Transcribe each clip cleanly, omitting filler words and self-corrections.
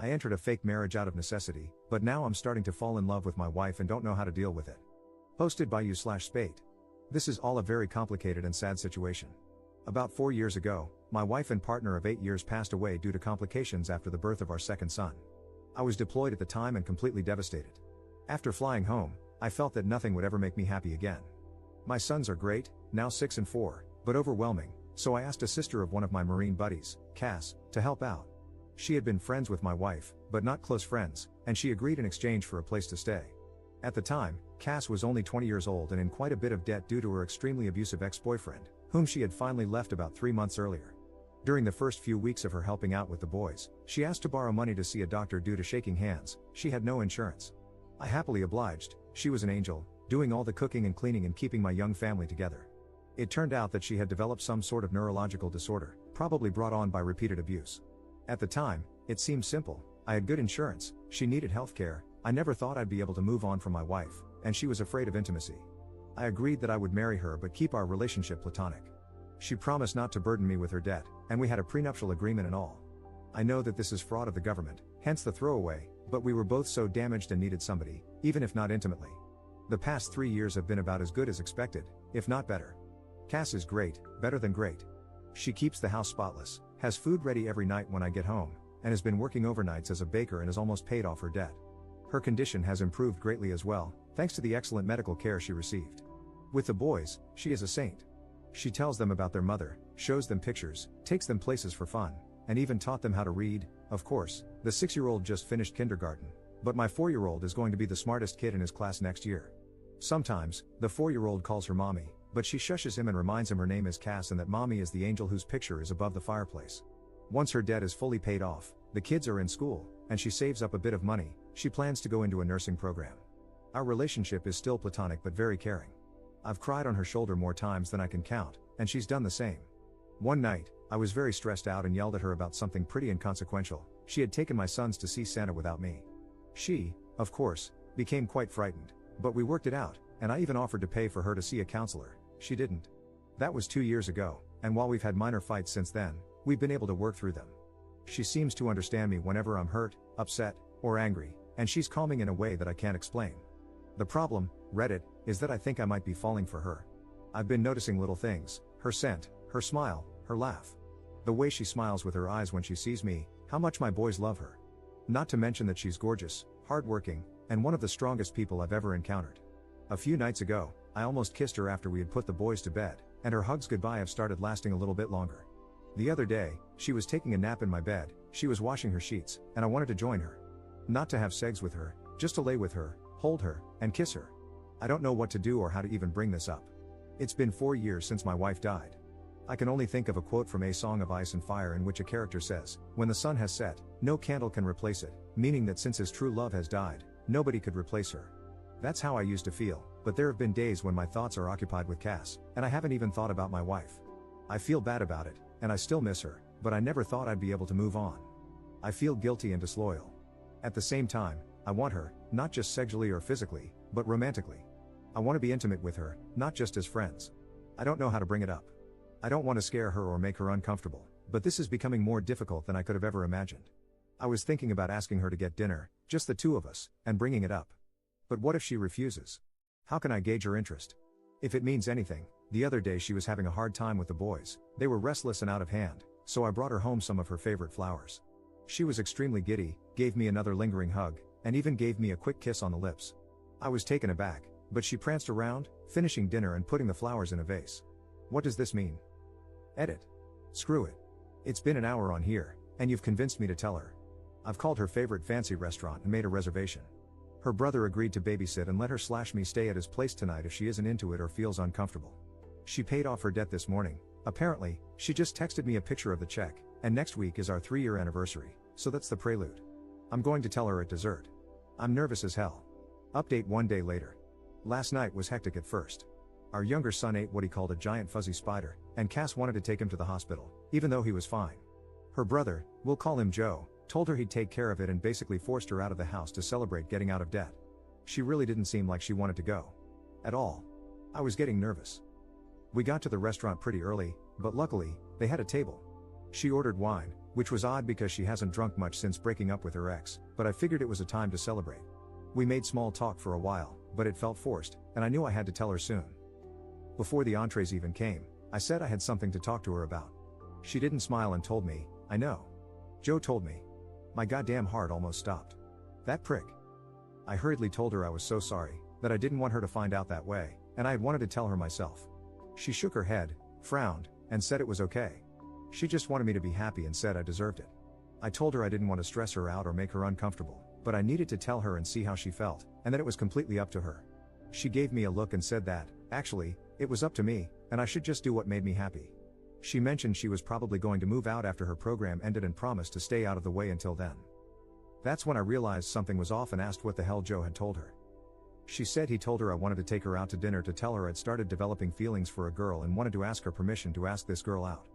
I entered a fake marriage out of necessity, but now I'm starting to fall in love with my wife and don't know how to deal with it. Posted by you/Spate. This is all a very complicated and sad situation. About 4 years ago, my wife and partner of 8 years passed away due to complications after the birth of our second son. I was deployed at the time and completely devastated. After flying home, I felt that nothing would ever make me happy again. My sons are great, now 6 and 4, but overwhelming, so I asked a sister of one of my Marine buddies, Cass, to help out. She had been friends with my wife, but not close friends, and she agreed in exchange for a place to stay. At the time, Cass was only 20 years old and in quite a bit of debt due to her extremely abusive ex-boyfriend, whom she had finally left about 3 months earlier. During the first few weeks of her helping out with the boys, she asked to borrow money to see a doctor due to shaking hands. She had no insurance. I happily obliged. She was an angel, doing all the cooking and cleaning and keeping my young family together. It turned out that she had developed some sort of neurological disorder, probably brought on by repeated abuse. At the time, it seemed simple. I had good insurance, she needed healthcare, I never thought I'd be able to move on from my wife, and she was afraid of intimacy. I agreed that I would marry her but keep our relationship platonic. She promised not to burden me with her debt, and we had a prenuptial agreement and all. I know that this is fraud of the government, hence the throwaway, but we were both so damaged and needed somebody, even if not intimately. The past 3 years have been about as good as expected, if not better. Cass is great, better than great. She keeps the house spotless, has food ready every night when I get home, and has been working overnights as a baker and has almost paid off her debt. Her condition has improved greatly as well, thanks to the excellent medical care she received. With the boys, she is a saint. She tells them about their mother, shows them pictures, takes them places for fun, and even taught them how to read. Of course, the 6-year-old just finished kindergarten, but my 4-year-old is going to be the smartest kid in his class next year. Sometimes, the 4-year-old calls her mommy, but she shushes him and reminds him her name is Cass and that mommy is the angel whose picture is above the fireplace. Once her debt is fully paid off, the kids are in school, and she saves up a bit of money. She plans to go into a nursing program. Our relationship is still platonic but very caring. I've cried on her shoulder more times than I can count, and she's done the same. One night, I was very stressed out and yelled at her about something pretty inconsequential. She had taken my sons to see Santa without me. She, of course, became quite frightened, but we worked it out, and I even offered to pay for her to see a counselor. She didn't. That was 2 years ago, and while we've had minor fights since then, we've been able to work through them. She seems to understand me whenever I'm hurt, upset, or angry, and she's calming in a way that I can't explain. The problem, Reddit, is that I think I might be falling for her. I've been noticing little things, her scent, her smile, her laugh. The way she smiles with her eyes when she sees me, how much my boys love her. Not to mention that she's gorgeous, hardworking, and one of the strongest people I've ever encountered. A few nights ago, I almost kissed her after we had put the boys to bed, and her hugs goodbye have started lasting a little bit longer. The other day, she was taking a nap in my bed, she was washing her sheets, and I wanted to join her. Not to have sex with her, just to lay with her, hold her, and kiss her. I don't know what to do or how to even bring this up. It's been 4 years since my wife died. I can only think of a quote from A Song of Ice and Fire in which a character says, "When the sun has set, no candle can replace it," meaning that since his true love has died, nobody could replace her. That's how I used to feel, but there have been days when my thoughts are occupied with Cass, and I haven't even thought about my wife. I feel bad about it, and I still miss her, but I never thought I'd be able to move on. I feel guilty and disloyal. At the same time, I want her, not just sexually or physically, but romantically. I want to be intimate with her, not just as friends. I don't know how to bring it up. I don't want to scare her or make her uncomfortable, but this is becoming more difficult than I could have ever imagined. I was thinking about asking her to get dinner, just the two of us, and bringing it up. But what if she refuses? How can I gauge her interest? If it means anything, the other day she was having a hard time with the boys, they were restless and out of hand, so I brought her home some of her favorite flowers. She was extremely giddy, gave me another lingering hug, and even gave me a quick kiss on the lips. I was taken aback, but she pranced around, finishing dinner and putting the flowers in a vase. What does this mean? Edit. Screw it. It's been an hour on here, and you've convinced me to tell her. I've called her favorite fancy restaurant and made a reservation. Her brother agreed to babysit and let her/me stay at his place tonight if she isn't into it or feels uncomfortable. She paid off her debt this morning. Apparently, she just texted me a picture of the check, and next week is our 3-year anniversary, so that's the prelude. I'm going to tell her at dessert. I'm nervous as hell. Update 1 day later. Last night was hectic at first. Our younger son ate what he called a giant fuzzy spider, and Cass wanted to take him to the hospital, even though he was fine. Her brother, we'll call him Joe, told her he'd take care of it and basically forced her out of the house to celebrate getting out of debt. She really didn't seem like she wanted to go. At all. I was getting nervous. We got to the restaurant pretty early, but luckily, they had a table. She ordered wine, which was odd because she hasn't drunk much since breaking up with her ex, but I figured it was a time to celebrate. We made small talk for a while, but it felt forced, and I knew I had to tell her soon. Before the entrees even came, I said I had something to talk to her about. She didn't smile and told me, "I know." Joe told me. My goddamn heart almost stopped. That prick. I hurriedly told her I was so sorry, that I didn't want her to find out that way, and I had wanted to tell her myself. She shook her head, frowned, and said it was okay. She just wanted me to be happy and said I deserved it. I told her I didn't want to stress her out or make her uncomfortable, but I needed to tell her and see how she felt, and that it was completely up to her. She gave me a look and said that, actually, it was up to me, and I should just do what made me happy. She mentioned she was probably going to move out after her program ended and promised to stay out of the way until then. That's when I realized something was off and asked what the hell Joe had told her. She said he told her I wanted to take her out to dinner to tell her I'd started developing feelings for a girl and wanted to ask her permission to ask this girl out.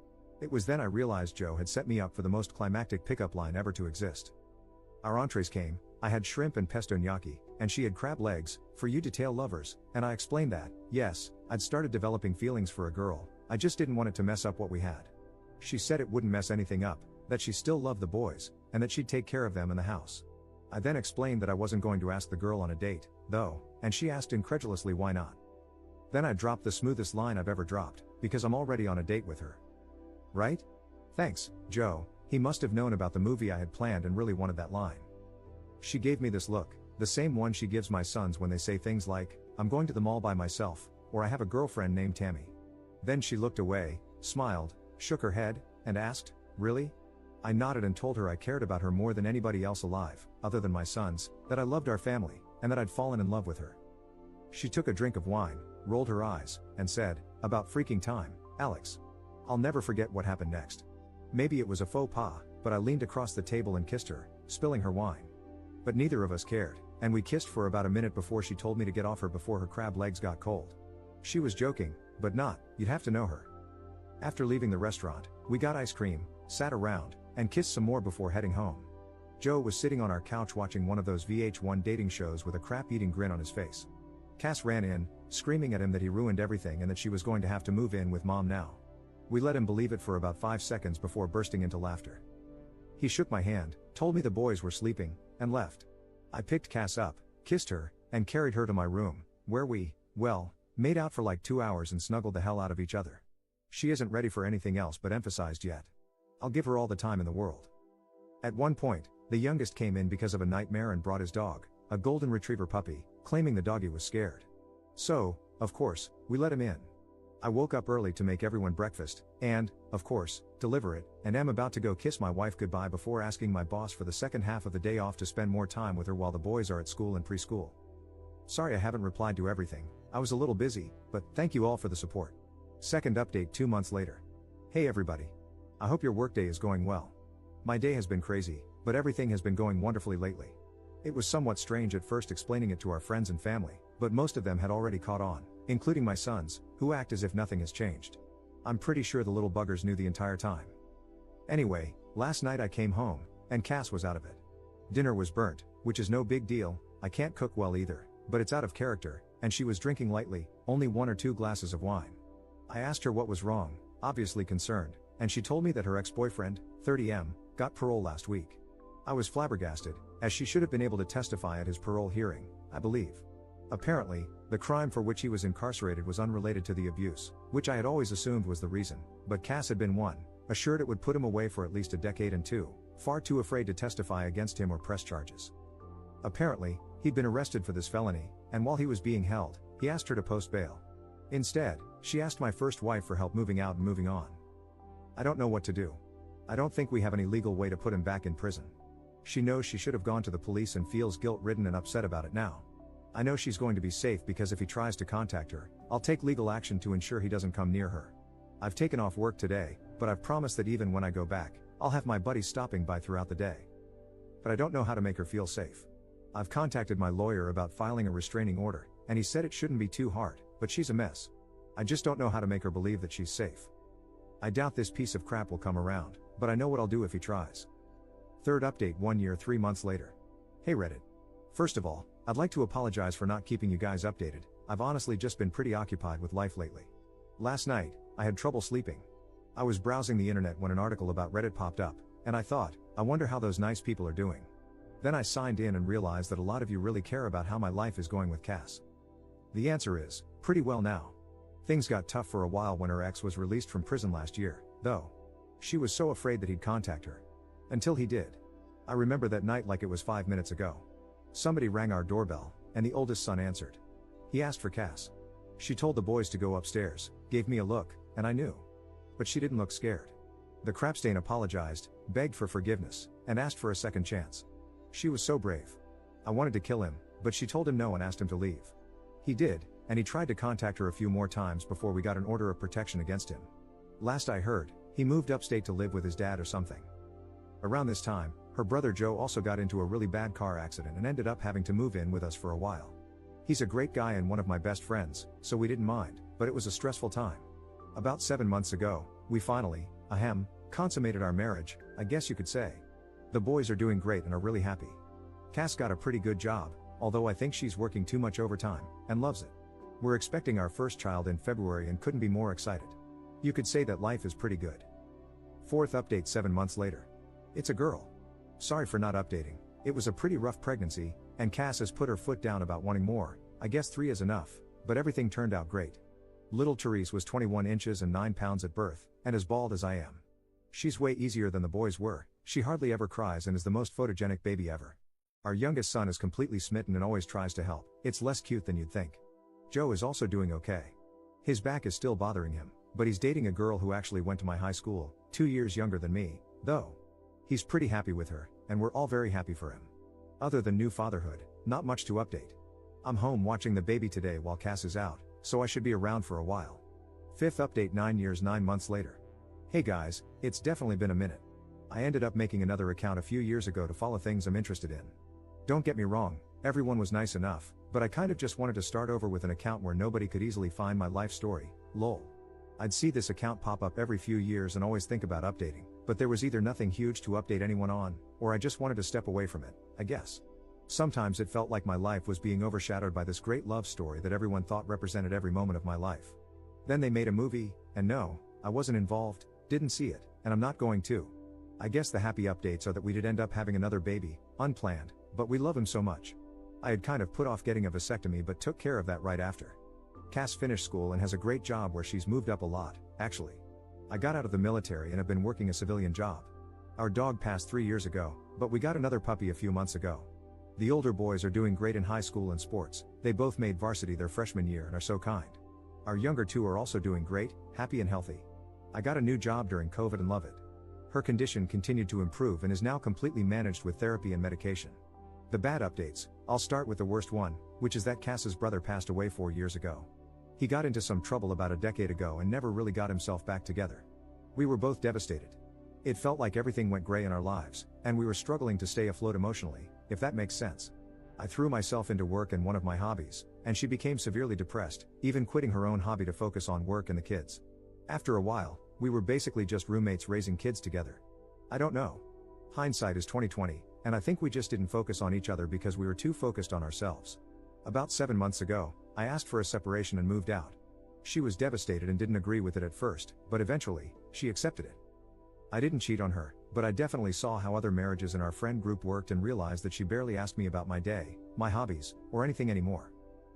It was then I realized Joe had set me up for the most climactic pickup line ever to exist. Our entrees came, I had shrimp and pesto gnocchi, and she had crab legs, for you detail lovers, and I explained that, yes, I'd started developing feelings for a girl, I just didn't want it to mess up what we had. She said it wouldn't mess anything up, that she still loved the boys, and that she'd take care of them in the house. I then explained that I wasn't going to ask the girl on a date, though, and she asked incredulously why not. Then I dropped the smoothest line I've ever dropped, because I'm already on a date with her. Right? Thanks, Joe. He must have known about the movie I had planned and really wanted that line. She gave me this look, the same one she gives my sons when they say things like, "I'm going to the mall by myself," or "I have a girlfriend named Tammy." Then she looked away, smiled, shook her head, and asked, "Really?" I nodded and told her I cared about her more than anybody else alive, other than my sons, that I loved our family, and that I'd fallen in love with her. She took a drink of wine, rolled her eyes, and said, "About freaking time, Alex." I'll never forget what happened next. Maybe it was a faux pas, but I leaned across the table and kissed her, spilling her wine. But neither of us cared, and we kissed for about a minute before she told me to get off her before her crab legs got cold. She was joking, but not, you'd have to know her. After leaving the restaurant, we got ice cream, sat around, and kissed some more before heading home. Joe was sitting on our couch watching one of those VH1 dating shows with a crap-eating grin on his face. Cass ran in, screaming at him that he ruined everything and that she was going to have to move in with mom now. We let him believe it for about 5 seconds before bursting into laughter. He shook my hand, told me the boys were sleeping, and left. I picked Cass up, kissed her, and carried her to my room, where we, well, made out for like 2 hours and snuggled the hell out of each other. She isn't ready for anything else but emphasized yet. I'll give her all the time in the world. At one point, the youngest came in because of a nightmare and brought his dog, a golden retriever puppy, claiming the doggy was scared. So, of course, we let him in. I woke up early to make everyone breakfast, and, of course, deliver it, and am about to go kiss my wife goodbye before asking my boss for the second half of the day off to spend more time with her while the boys are at school and preschool. Sorry I haven't replied to everything, I was a little busy, but thank you all for the support. Second update 2 months later. Hey everybody. I hope your workday is going well. My day has been crazy, but everything has been going wonderfully lately. It was somewhat strange at first explaining it to our friends and family, but most of them had already caught on, including my sons, who act as if nothing has changed. I'm pretty sure the little buggers knew the entire time. Anyway, last night I came home, and Cass was out of it. Dinner was burnt, which is no big deal, I can't cook well either, but it's out of character, and she was drinking lightly, only 1 or 2 glasses of wine. I asked her what was wrong, obviously concerned, and she told me that her ex-boyfriend, 30M, got parole last week. I was flabbergasted, as she should have been able to testify at his parole hearing, I believe. Apparently, the crime for which he was incarcerated was unrelated to the abuse, which I had always assumed was the reason, but Cass had been one, assured it would put him away for at least a decade, and 2, far too afraid to testify against him or press charges. Apparently, he'd been arrested for this felony, and while he was being held, he asked her to post bail. Instead, she asked my first wife for help moving out and moving on. I don't know what to do. I don't think we have any legal way to put him back in prison. She knows she should have gone to the police and feels guilt-ridden and upset about it now. I know she's going to be safe because if he tries to contact her, I'll take legal action to ensure he doesn't come near her. I've taken off work today, but I've promised that even when I go back, I'll have my buddies stopping by throughout the day. But I don't know how to make her feel safe. I've contacted my lawyer about filing a restraining order, and he said it shouldn't be too hard, but she's a mess. I just don't know how to make her believe that she's safe. I doubt this piece of crap will come around, but I know what I'll do if he tries. Third update 1 year 3 months later. Hey Reddit. First of all, I'd like to apologize for not keeping you guys updated. I've honestly just been pretty occupied with life lately. Last night, I had trouble sleeping. I was browsing the internet when an article about Reddit popped up, And I thought, I wonder how those nice people are doing. Then I signed in and realized that a lot of you really care about how my life is going with Cass. The answer is, pretty well now. Things got tough for a while when her ex was released from prison last year, though. She was so afraid that he'd contact her. Until he did. I remember that night like it was 5 minutes ago. Somebody rang our doorbell, and the oldest son answered. He asked for Cass. She told the boys to go upstairs, gave me a look, and I knew. But she didn't look scared. The crapstain apologized, begged for forgiveness, and asked for a second chance. She was so brave. I wanted to kill him, but she told him no and asked him to leave. He did, and he tried to contact her a few more times before we got an order of protection against him. Last I heard, he moved upstate to live with his dad or something. Around this time, her brother Joe also got into a really bad car accident and ended up having to move in with us for a while. He's a great guy and one of my best friends, so we didn't mind, but it was a stressful time. About 7 months ago, we finally, consummated our marriage, I guess you could say. The boys are doing great and are really happy. Cass got a pretty good job, although I think she's working too much overtime, and loves it. We're expecting our first child in February and couldn't be more excited. You could say that life is pretty good. Fourth update 7 months later. It's a girl. Sorry for not updating, it was a pretty rough pregnancy, and Cass has put her foot down about wanting more. I guess 3 is enough, but everything turned out great. Little Therese was 21 inches and 9 pounds at birth, and as bald as I am. She's way easier than the boys were, she hardly ever cries and is the most photogenic baby ever. Our youngest son is completely smitten and always tries to help, it's less cute than you'd think. Joe is also doing okay. His back is still bothering him, but he's dating a girl who actually went to my high school, 2 years younger than me, though. He's pretty happy with her, and we're all very happy for him. Other than new fatherhood, not much to update. I'm home watching the baby today while Cass is out, so I should be around for a while. Fifth update 9 years 9 months later. Hey guys, it's definitely been a minute. I ended up making another account a few years ago to follow things I'm interested in. Don't get me wrong, everyone was nice enough, but I kind of just wanted to start over with an account where nobody could easily find my life story, lol. I'd see this account pop up every few years and always think about updating, but there was either nothing huge to update anyone on, or I just wanted to step away from it, I guess. Sometimes it felt like my life was being overshadowed by this great love story that everyone thought represented every moment of my life. Then they made a movie, and no, I wasn't involved, didn't see it, and I'm not going to. I guess the happy updates are that we did end up having another baby, unplanned, but we love him so much. I had kind of put off getting a vasectomy but took care of that right after. Cass finished school and has a great job where she's moved up a lot, actually. I got out of the military and have been working a civilian job. Our dog passed 3 years ago, but we got another puppy a few months ago. The older boys are doing great in high school and sports, they both made varsity their freshman year and are so kind. Our younger two are also doing great, happy and healthy. I got a new job during COVID and love it. Her condition continued to improve and is now completely managed with therapy and medication. The bad updates, I'll start with the worst one, which is that Cass's brother passed away 4 years ago. He got into some trouble about a decade ago and never really got himself back together. We were both devastated. It felt like everything went gray in our lives, and we were struggling to stay afloat emotionally, if that makes sense. I threw myself into work and one of my hobbies, and she became severely depressed, even quitting her own hobby to focus on work and the kids. After a while, we were basically just roommates raising kids together. I don't know. Hindsight is 20/20, and I think we just didn't focus on each other because we were too focused on ourselves. About 7 months ago, I asked for a separation and moved out. She was devastated and didn't agree with it at first, but eventually, she accepted it. I didn't cheat on her, but I definitely saw how other marriages in our friend group worked and realized that she barely asked me about my day, my hobbies, or anything anymore.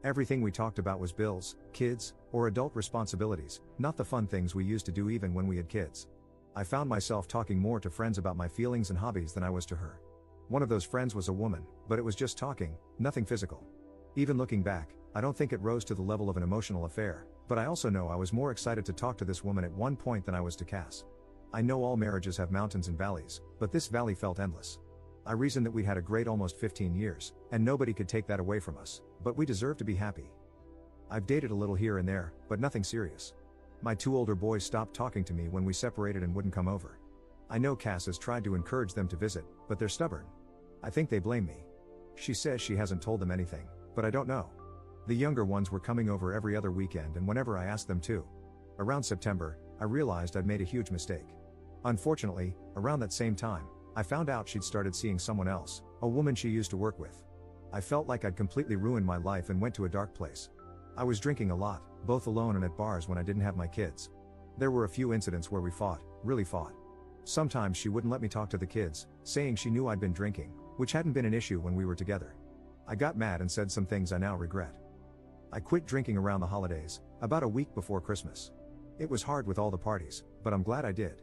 Everything we talked about was bills, kids, or adult responsibilities, not the fun things we used to do even when we had kids. I found myself talking more to friends about my feelings and hobbies than I was to her. One of those friends was a woman, but it was just talking, nothing physical. Even looking back, I don't think it rose to the level of an emotional affair, but I also know I was more excited to talk to this woman at one point than I was to Cass. I know all marriages have mountains and valleys, but this valley felt endless. I reasoned that we'd had a great almost 15 years, and nobody could take that away from us, but we deserve to be happy. I've dated a little here and there, but nothing serious. My 2 older boys stopped talking to me when we separated and wouldn't come over. I know Cass has tried to encourage them to visit, but they're stubborn. I think they blame me. She says she hasn't told them anything, but I don't know. The younger ones were coming over every other weekend and whenever I asked them to. Around September, I realized I'd made a huge mistake. Unfortunately, around that same time, I found out she'd started seeing someone else, a woman she used to work with. I felt like I'd completely ruined my life and went to a dark place. I was drinking a lot, both alone and at bars when I didn't have my kids. There were a few incidents where we fought, really fought. Sometimes she wouldn't let me talk to the kids, saying she knew I'd been drinking, which hadn't been an issue when we were together. I got mad and said some things I now regret. I quit drinking around the holidays, about a week before Christmas. It was hard with all the parties, but I'm glad I did.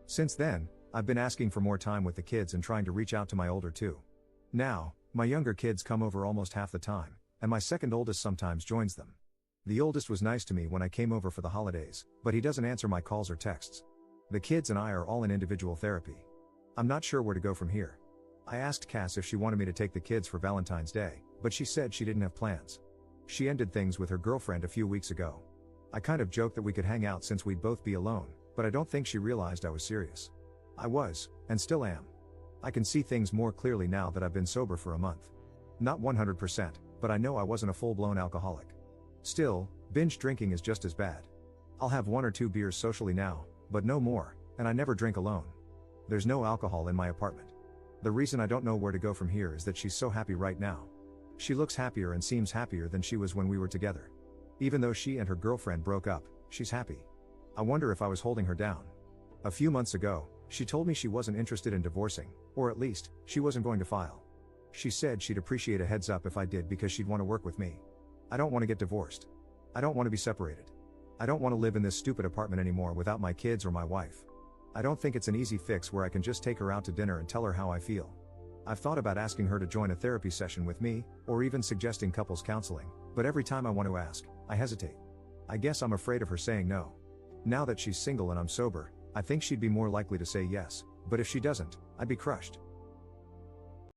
Since then, I've been asking for more time with the kids and trying to reach out to my older two. Now, my younger kids come over almost half the time, and my second oldest sometimes joins them. The oldest was nice to me when I came over for the holidays, but he doesn't answer my calls or texts. The kids and I are all in individual therapy. I'm not sure where to go from here. I asked Cass if she wanted me to take the kids for Valentine's Day, but she said she didn't have plans. She ended things with her girlfriend a few weeks ago. I kind of joked that we could hang out since we'd both be alone, but I don't think she realized I was serious. I was, and still am. I can see things more clearly now that I've been sober for a month. Not 100%, but I know I wasn't a full-blown alcoholic. Still, binge drinking is just as bad. I'll have 1 or 2 beers socially now, but no more, and I never drink alone. There's no alcohol in my apartment. The reason I don't know where to go from here is that she's so happy right now. She looks happier and seems happier than she was when we were together. Even though she and her girlfriend broke up, she's happy. I wonder if I was holding her down. A few months ago, she told me she wasn't interested in divorcing, or at least, she wasn't going to file. She said she'd appreciate a heads up if I did because she'd want to work with me. I don't want to get divorced. I don't want to be separated. I don't want to live in this stupid apartment anymore without my kids or my wife. I don't think it's an easy fix where I can just take her out to dinner and tell her how I feel. I've thought about asking her to join a therapy session with me, or even suggesting couples counseling, but every time I want to ask, I hesitate. I guess I'm afraid of her saying no. Now that she's single and I'm sober, I think she'd be more likely to say yes, but if she doesn't, I'd be crushed.